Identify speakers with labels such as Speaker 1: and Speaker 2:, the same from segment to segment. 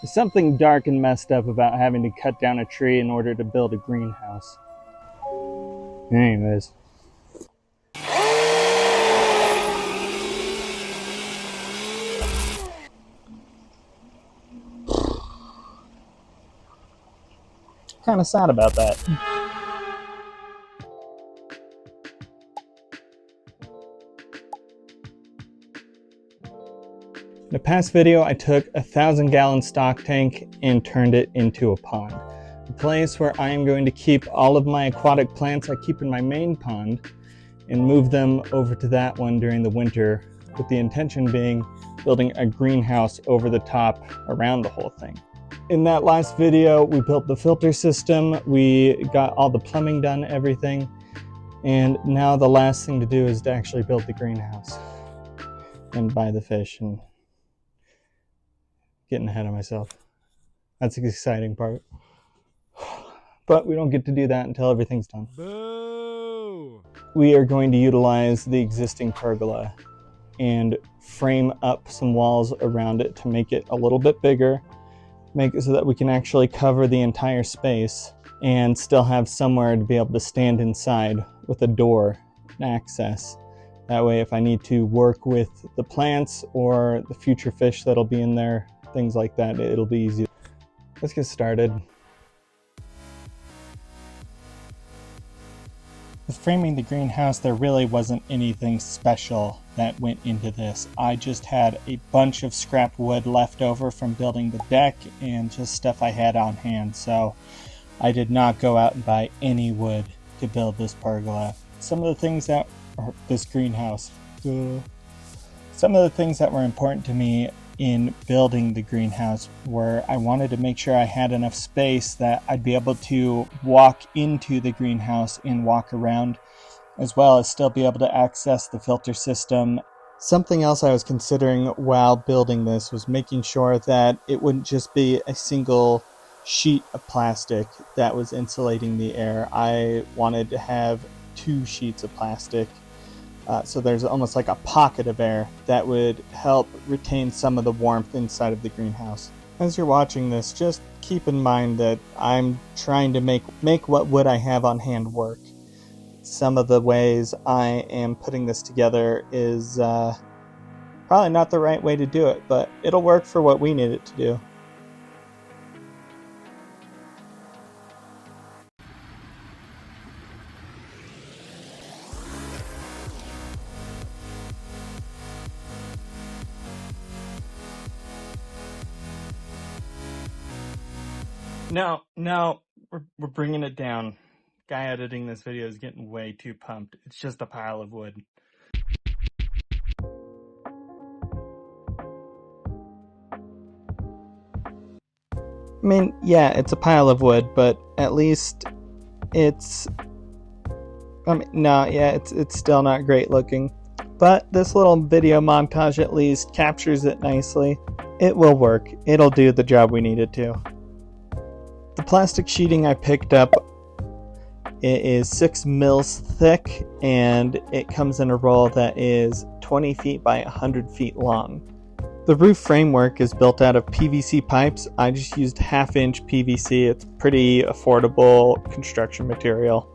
Speaker 1: There's something dark and messed up about having to cut down a tree in order to build a greenhouse. Anyways. Kind of sad about that. In a past video, I took a 1,000-gallon stock tank and turned it into a pond. A place where I am going to keep all of my aquatic plants I keep in my main pond and move them over to that one during the winter, with the intention being building a greenhouse over the top around the whole thing. In that last video, we built the filter system, we got all the plumbing done, everything, and now the last thing to do is to actually build the greenhouse and buy the fish. And getting ahead of myself. That's the exciting part. But we don't get to do that until everything's done. Boo! We are going to utilize the existing pergola and frame up some walls around it to make it a little bit bigger, make it so that we can actually cover the entire space and still have somewhere to be able to stand inside with a door and access. That way, if I need to work with the plants or the future fish that'll be in there, things like that, it'll be easy. Let's get started. With framing the greenhouse, there really wasn't anything special that went into this. I just had a bunch of scrap wood left over from building the deck and just stuff I had on hand, so I did not go out and buy any wood to build this pergola. Some of the things that, or this greenhouse, some of the things that were important to me in building the greenhouse were I wanted to make sure I had enough space that I'd be able to walk into the greenhouse and walk around, as well as still be able to access the filter system. Something else I was considering while building this was making sure that it wouldn't just be a single sheet of plastic that was insulating the air. I wanted to have 2 sheets of plastic. So there's almost like a pocket of air that would help retain some of the warmth inside of the greenhouse. As you're watching this, just keep in mind that I'm trying to make what wood I have on hand work. Some of the ways I am putting this together is probably not the right way to do it, but it'll work for what we need it to do. No, we're bringing it down. Guy editing this video is getting way too pumped. It's just a pile of wood. I mean, yeah, it's a pile of wood, but at least it's... it's still not great looking. But this little video montage at least captures it nicely. It will work. It'll do the job we need it to. The plastic sheeting I picked up, it is 6 mils thick, and it comes in a roll that is 20 feet by 100 feet long. The roof framework is built out of PVC pipes. I just used 1/2-inch PVC. It's pretty affordable construction material.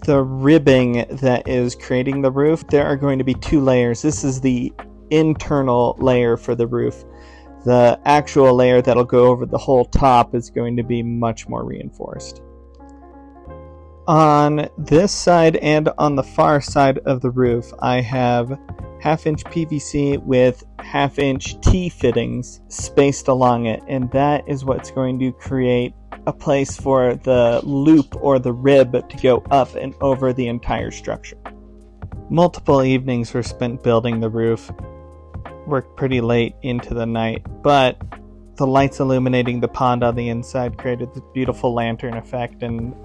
Speaker 1: The ribbing that is creating the roof, there are going to be 2 layers. This is the internal layer for the roof. The actual layer that'll go over the whole top is going to be much more reinforced. On this side and on the far side of the roof, I have 1/2-inch PVC with 1/2-inch T-fittings spaced along it, and that is what's going to create a place for the loop or the rib to go up and over the entire structure. Multiple evenings were spent building the roof. Worked pretty late into the night, but the lights illuminating the pond on the inside created this beautiful lantern effect, and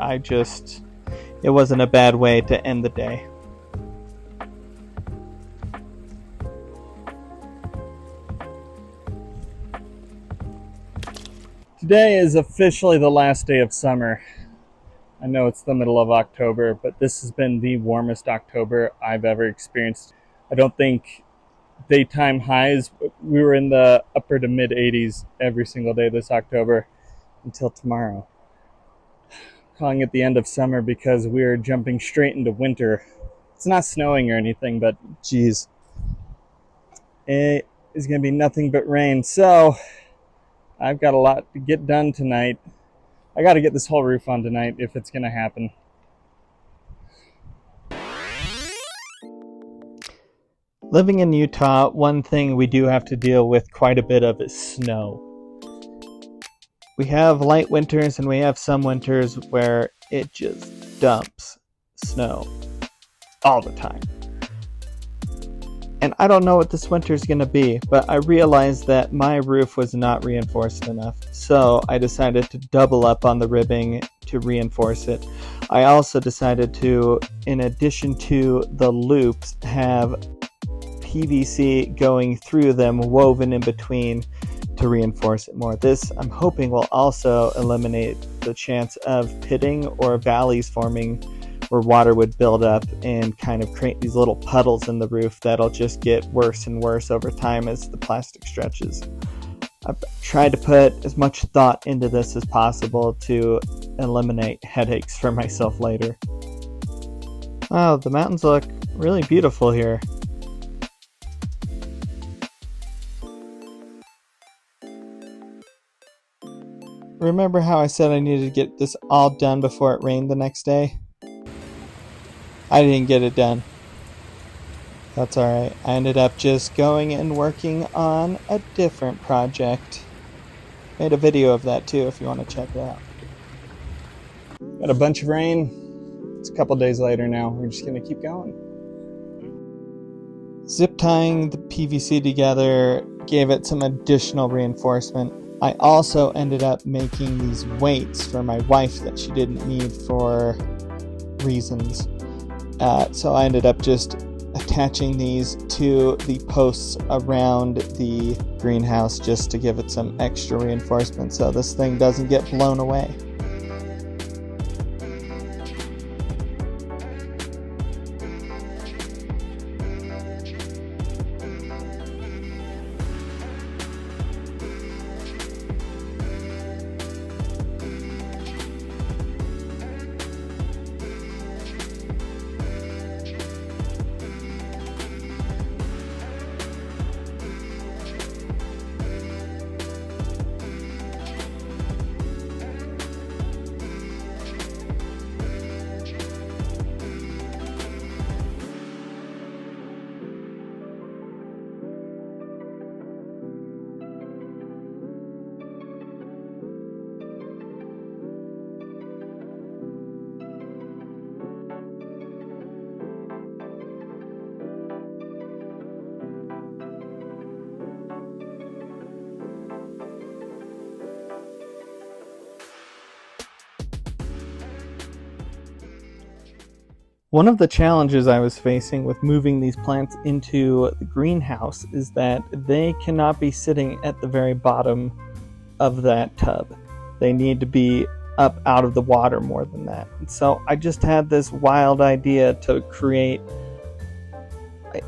Speaker 1: it wasn't a bad way to end the day. Today is officially the last day of summer. I know it's the middle of October, but this has been the warmest October I've ever experienced. I don't think daytime highs. We were in the upper to mid 80s every single day this October until tomorrow. Calling it the end of summer because we're jumping straight into winter. It's not snowing or anything, but geez, it is going to be nothing but rain. So I've got a lot to get done tonight. I got to get this whole roof on tonight if it's going to happen. Living in Utah, one thing we do have to deal with quite a bit of is snow. We have light winters and we have some winters where it just dumps snow all the time. And I don't know what this winter is going to be, but I realized that my roof was not reinforced enough. So I decided to double up on the ribbing to reinforce it. I also decided to, in addition to the loops, have PVC going through them, woven in between to reinforce it more. This, I'm hoping, will also eliminate the chance of pitting or valleys forming where water would build up and kind of create these little puddles in the roof that'll just get worse and worse over time as the plastic stretches. I've tried to put as much thought into this as possible to eliminate headaches for myself later. Wow, the mountains look really beautiful here. Remember how I said I needed to get this all done before it rained the next day? I didn't get it done. That's alright. I ended up just going and working on a different project. Made a video of that too if you want to check it out. Got a bunch of rain. It's a couple days later now. We're just going to keep going. Zip tying the PVC together gave it some additional reinforcement. I also ended up making these weights for my wife that she didn't need for reasons. So I ended up just attaching these to the posts around the greenhouse just to give it some extra reinforcement so this thing doesn't get blown away. One of the challenges I was facing with moving these plants into the greenhouse is that they cannot be sitting at the very bottom of that tub. They need to be up out of the water more than that. And so I just had this wild idea to create,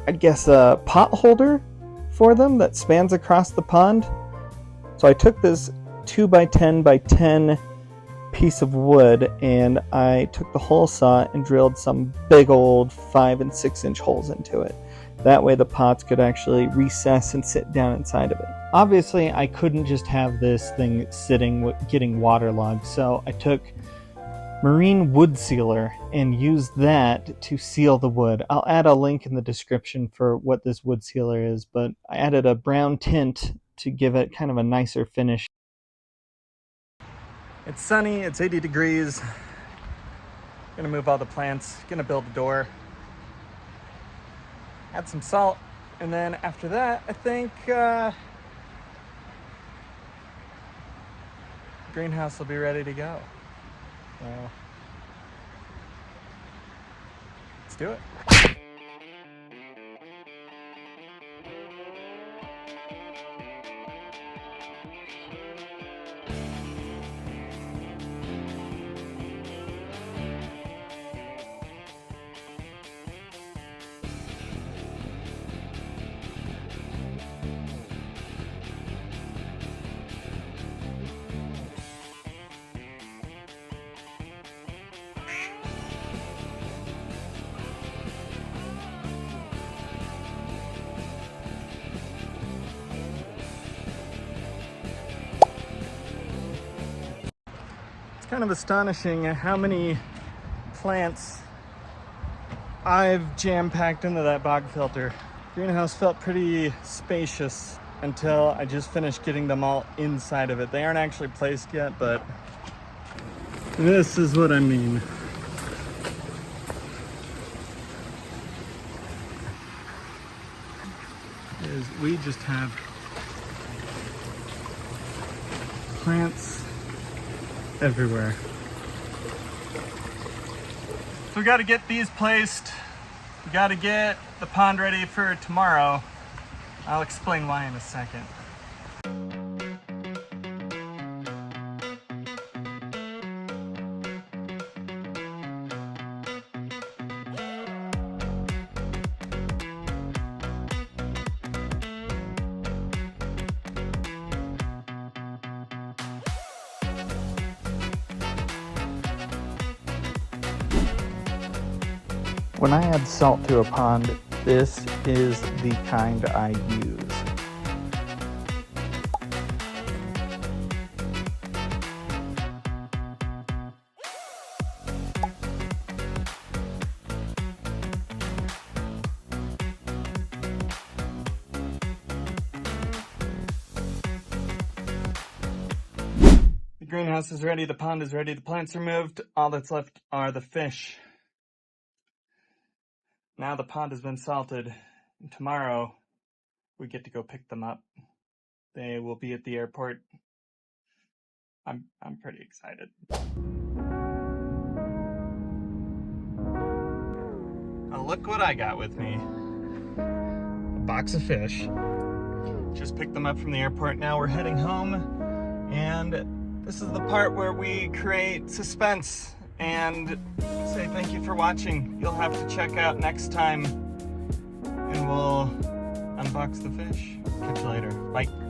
Speaker 1: I guess, a pot holder for them that spans across the pond. So I took this 2x10x10 piece of wood and I took the hole saw and drilled some big old 5 and 6 inch holes into it. That way the pots could actually recess and sit down inside of it. Obviously I couldn't just have this thing sitting getting waterlogged, so I took marine wood sealer and used that to seal the wood. I'll add a link in the description for what this wood sealer is, but I added a brown tint to give it kind of a nicer finish. It's sunny, it's 80 degrees. Gonna move all the plants, gonna build a door. Add some salt, and then after that, I think greenhouse will be ready to go. So, let's do it. kind of astonishing how many plants I've jam-packed into that bog filter. Greenhouse felt pretty spacious until I just finished getting them all inside of it. They aren't actually placed yet, but this is what I mean. We just have plants everywhere. So we got to get these placed. We got to get the pond ready for tomorrow. I'll explain why in a second. When I add salt to a pond, this is the kind I use. The greenhouse is ready, the pond is ready, the plants are moved. All that's left are the fish. Now the pond has been salted, and tomorrow we get to go pick them up. They will be at the airport. I'm pretty excited. Now look what I got with me. A box of fish. Just picked them up from the airport. Now we're heading home, and this is the part where we create suspense and say thank you for watching. You'll have to check out next time, and we'll unbox the fish. Catch you later. Bye.